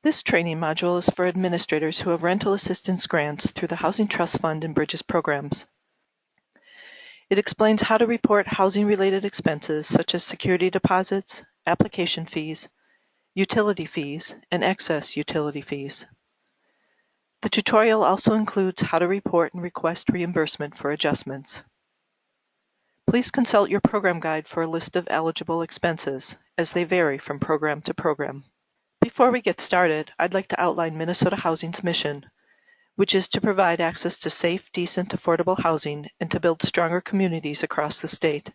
This training module is for administrators who have rental assistance grants through the Housing Trust Fund and Bridges programs. It explains how to report housing-related expenses such as security deposits, application fees, utility fees, and excess utility fees. The tutorial also includes how to report and request reimbursement for adjustments. Please consult your program guide for a list of eligible expenses, as they vary from program to program. Before we get started, I'd like to outline Minnesota Housing's mission, which is to provide access to safe, decent, affordable housing and to build stronger communities across the state.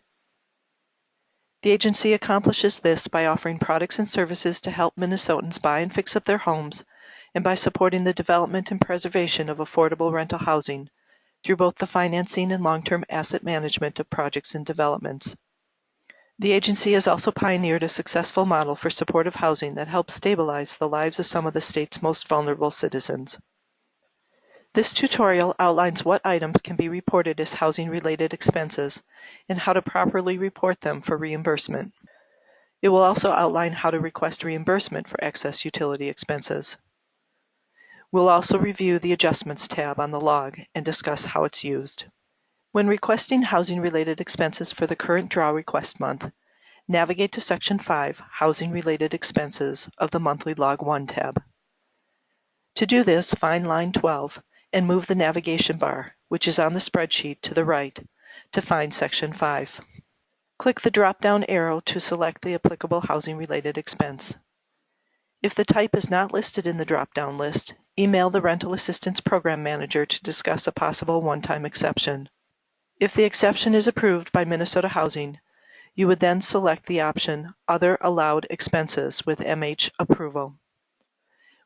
The agency accomplishes this by offering products and services to help Minnesotans buy and fix up their homes, and by supporting the development and preservation of affordable rental housing through both the financing and long-term asset management of projects and developments. The agency has also pioneered a successful model for supportive housing that helps stabilize the lives of some of the state's most vulnerable citizens. This tutorial outlines what items can be reported as housing-related expenses and how to properly report them for reimbursement. It will also outline how to request reimbursement for excess utility expenses. We'll also review the Adjustments tab on the log and discuss how it's used. When requesting housing-related expenses for the current draw request month, navigate to Section 5, Housing-Related Expenses of the Monthly Log 1 tab. To do this, find line 12 and move the navigation bar, which is on the spreadsheet, to the right to find Section 5. Click the drop-down arrow to select the applicable housing-related expense. If the type is not listed in the drop-down list, email the Rental Assistance Program Manager to discuss a possible one-time exception. If the exception is approved by Minnesota Housing, you would then select the option Other Allowed Expenses with MH approval.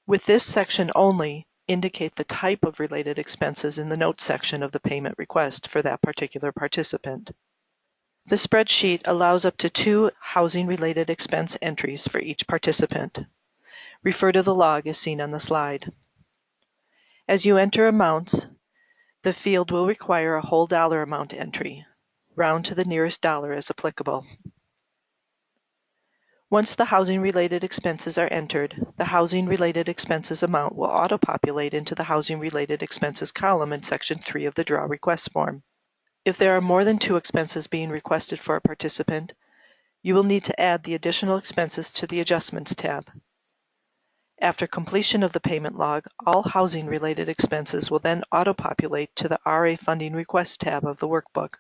With this section only, indicate the type of related expenses in the notes section of the payment request for that particular participant. The spreadsheet allows up to 2 housing-related expense entries for each participant. Refer to the log as seen on the slide. As you enter amounts, the field will require a whole dollar amount entry. Round to the nearest dollar as applicable. Once the housing-related expenses are entered, the housing-related expenses amount will auto-populate into the housing-related expenses column in Section 3 of the draw request form. If there are more than 2 expenses being requested for a participant, you will need to add the additional expenses to the Adjustments tab. After completion of the payment log, all housing-related expenses will then auto-populate to the RA Funding Request tab of the workbook.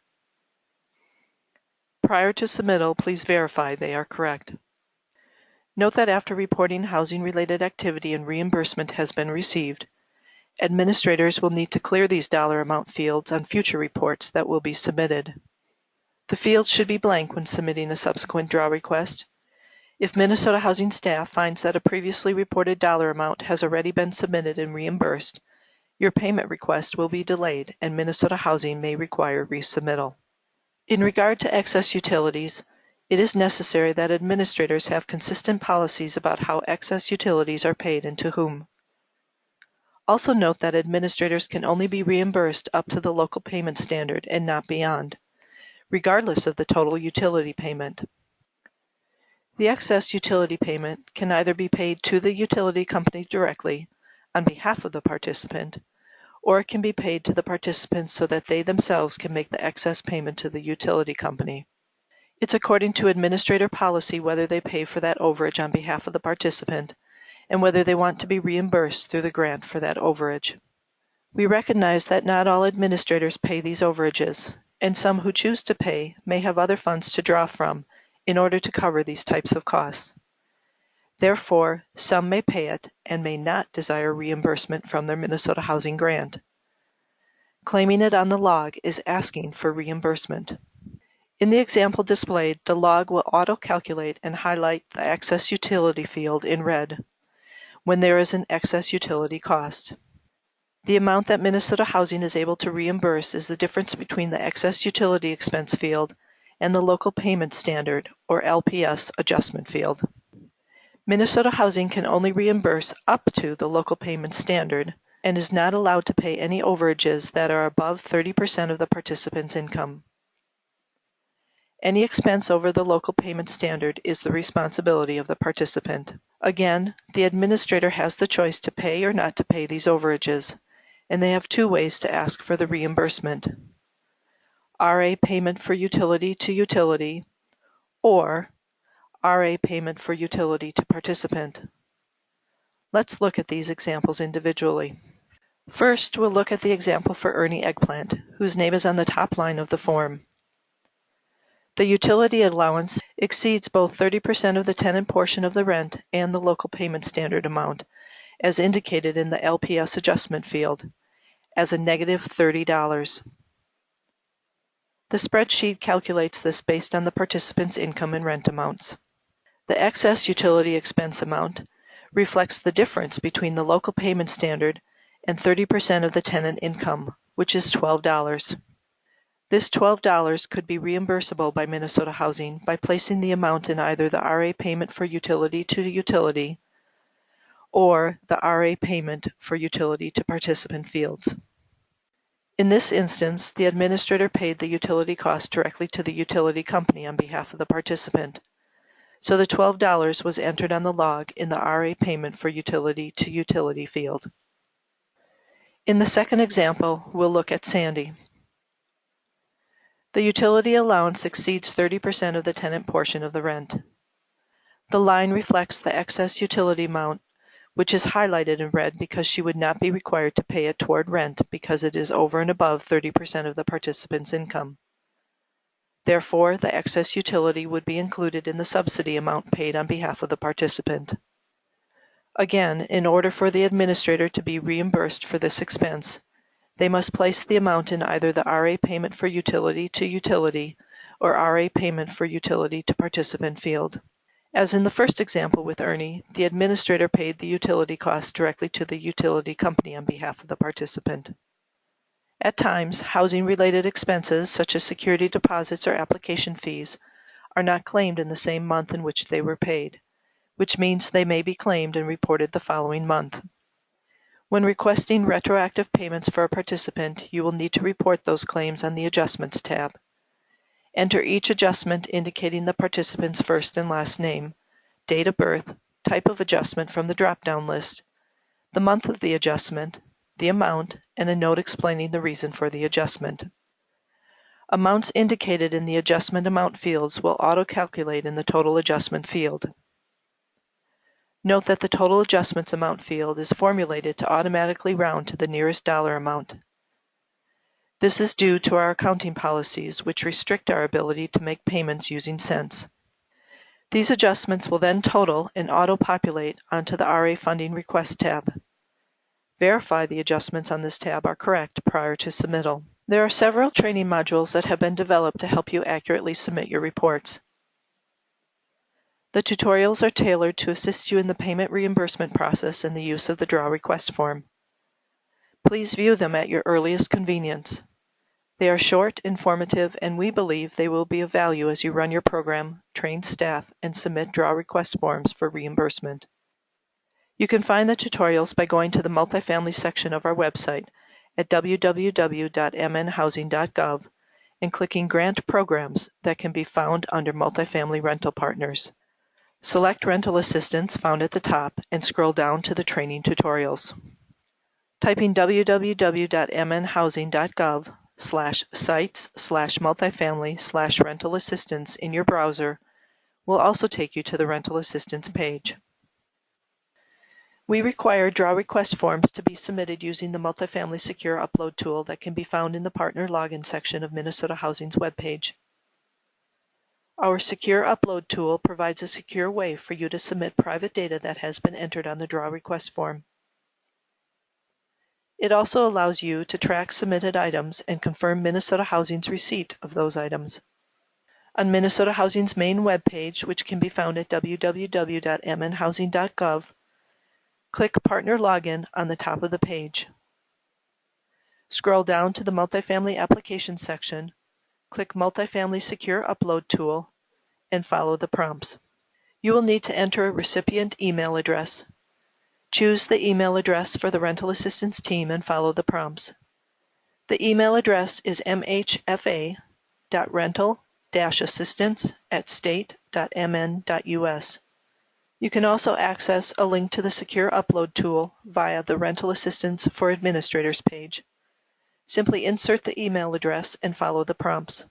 Prior to submittal, please verify they are correct. Note that after reporting housing-related activity and reimbursement has been received, administrators will need to clear these dollar amount fields on future reports that will be submitted. The fields should be blank when submitting a subsequent draw request. If Minnesota Housing staff finds that a previously reported dollar amount has already been submitted and reimbursed, your payment request will be delayed and Minnesota Housing may require resubmittal. In regard to excess utilities, it is necessary that administrators have consistent policies about how excess utilities are paid and to whom. Also note that administrators can only be reimbursed up to the local payment standard and not beyond, regardless of the total utility payment. The excess utility payment can either be paid to the utility company directly on behalf of the participant, or it can be paid to the participants so that they themselves can make the excess payment to the utility company. It's according to administrator policy whether they pay for that overage on behalf of the participant and whether they want to be reimbursed through the grant for that overage. We recognize that not all administrators pay these overages, and some who choose to pay may have other funds to draw from in order to cover these types of costs. Therefore, some may pay it and may not desire reimbursement from their Minnesota Housing grant. Claiming it on the log is asking for reimbursement. In the example displayed, the log will auto-calculate and highlight the excess utility field in red when there is an excess utility cost. The amount that Minnesota Housing is able to reimburse is the difference between the excess utility expense field and the local payment standard, or LPS, adjustment field. Minnesota Housing can only reimburse up to the local payment standard and is not allowed to pay any overages that are above 30% of the participant's income. Any expense over the local payment standard is the responsibility of the participant. Again, the administrator has the choice to pay or not to pay these overages, and they have two ways to ask for the reimbursement: RA payment for utility to utility, or RA payment for utility to participant. Let's look at these examples individually. First, we'll look at the example for Ernie Eggplant, whose name is on the top line of the form. The utility allowance exceeds both 30% of the tenant portion of the rent and the local payment standard amount, as indicated in the LPS adjustment field, as a negative $30. The spreadsheet calculates this based on the participant's income and rent amounts. The excess utility expense amount reflects the difference between the local payment standard and 30% of the tenant income, which is $12. This $12 could be reimbursable by Minnesota Housing by placing the amount in either the RA payment for utility to utility or the RA payment for utility to participant fields. In this instance, the administrator paid the utility cost directly to the utility company on behalf of the participant, so the $12 was entered on the log in the RA payment for utility to utility field. In the second example, we'll look at Sandy. The utility allowance exceeds 30% of the tenant portion of the rent. The line reflects the excess utility amount, which is highlighted in red because she would not be required to pay it toward rent because it is over and above 30% of the participant's income. Therefore, the excess utility would be included in the subsidy amount paid on behalf of the participant. Again, in order for the administrator to be reimbursed for this expense, they must place the amount in either the RA payment for utility to utility or RA payment for utility to participant field. As in the first example with Ernie, the administrator paid the utility cost directly to the utility company on behalf of the participant. At times, housing-related expenses, such as security deposits or application fees, are not claimed in the same month in which they were paid, which means they may be claimed and reported the following month. When requesting retroactive payments for a participant, you will need to report those claims on the Adjustments tab. Enter each adjustment indicating the participant's first and last name, date of birth, type of adjustment from the drop-down list, the month of the adjustment, the amount, and a note explaining the reason for the adjustment. Amounts indicated in the adjustment amount fields will auto-calculate in the total adjustment field. Note that the total adjustments amount field is formulated to automatically round to the nearest dollar amount. This is due to our accounting policies, which restrict our ability to make payments using cents. These adjustments will then total and auto-populate onto the RA Funding Request tab. Verify the adjustments on this tab are correct prior to submittal. There are several training modules that have been developed to help you accurately submit your reports. The tutorials are tailored to assist you in the payment reimbursement process and the use of the draw request form. Please view them at your earliest convenience. They are short, informative, and we believe they will be of value as you run your program, train staff, and submit draw request forms for reimbursement. You can find the tutorials by going to the multifamily section of our website at www.mnhousing.gov and clicking Grant Programs that can be found under Multifamily Rental Partners. Select Rental Assistance found at the top and scroll down to the training tutorials. Typing www.mnhousing.gov/sites/multifamily/rental assistance in your browser will also take you to the rental assistance page. We require draw request forms to be submitted using the Multifamily Secure Upload tool that can be found in the Partner Login section of Minnesota Housing's webpage. Our Secure Upload tool provides a secure way for you to submit private data that has been entered on the draw request form. It also allows you to track submitted items and confirm Minnesota Housing's receipt of those items. On Minnesota Housing's main webpage, which can be found at www.mnhousing.gov, click Partner Login on the top of the page. Scroll down to the Multifamily Application section, click Multifamily Secure Upload tool, and follow the prompts. You will need to enter a recipient email address. Choose the email address for the rental assistance team and follow the prompts. The email address is mhfa.rental-assistance@state.mn.us. You can also access a link to the Secure Upload tool via the Rental Assistance for Administrators page. Simply insert the email address and follow the prompts.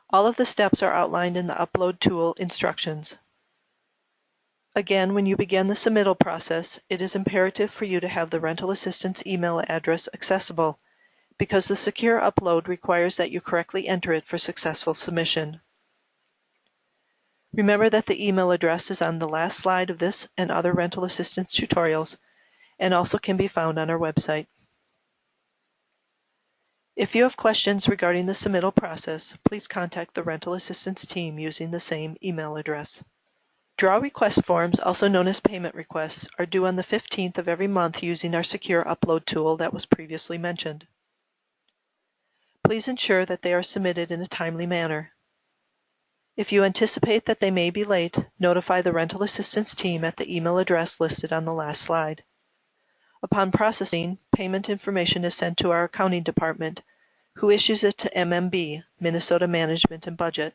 All of the steps are outlined in the Upload tool instructions. Again, when you begin the submittal process, it is imperative for you to have the rental assistance email address accessible because the Secure Upload requires that you correctly enter it for successful submission. Remember that the email address is on the last slide of this and other rental assistance tutorials and also can be found on our website. If you have questions regarding the submittal process, please contact the rental assistance team using the same email address. Draw request forms, also known as payment requests, are due on the 15th of every month using our Secure Upload tool that was previously mentioned. Please ensure that they are submitted in a timely manner. If you anticipate that they may be late, notify the rental assistance team at the email address listed on the last slide. Upon processing, payment information is sent to our accounting department, who issues it to MMB, Minnesota Management and Budget,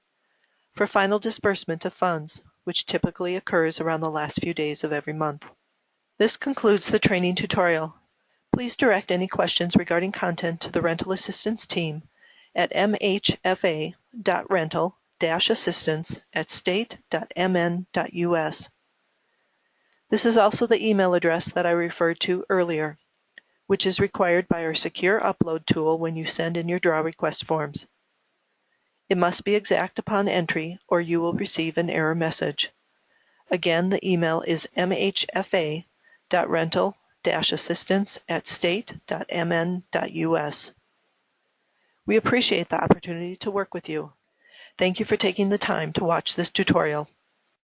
for final disbursement of funds, which typically occurs around the last few days of every month. This concludes the training tutorial. Please direct any questions regarding content to the rental assistance team at mhfa.rental-assistance@state.mn.us. This is also the email address that I referred to earlier, which is required by our Secure Upload tool when you send in your draw request forms. It must be exact upon entry or you will receive an error message. Again, the email is mhfa.rental-assistance@state.mn.us. We appreciate the opportunity to work with you. Thank you for taking the time to watch this tutorial.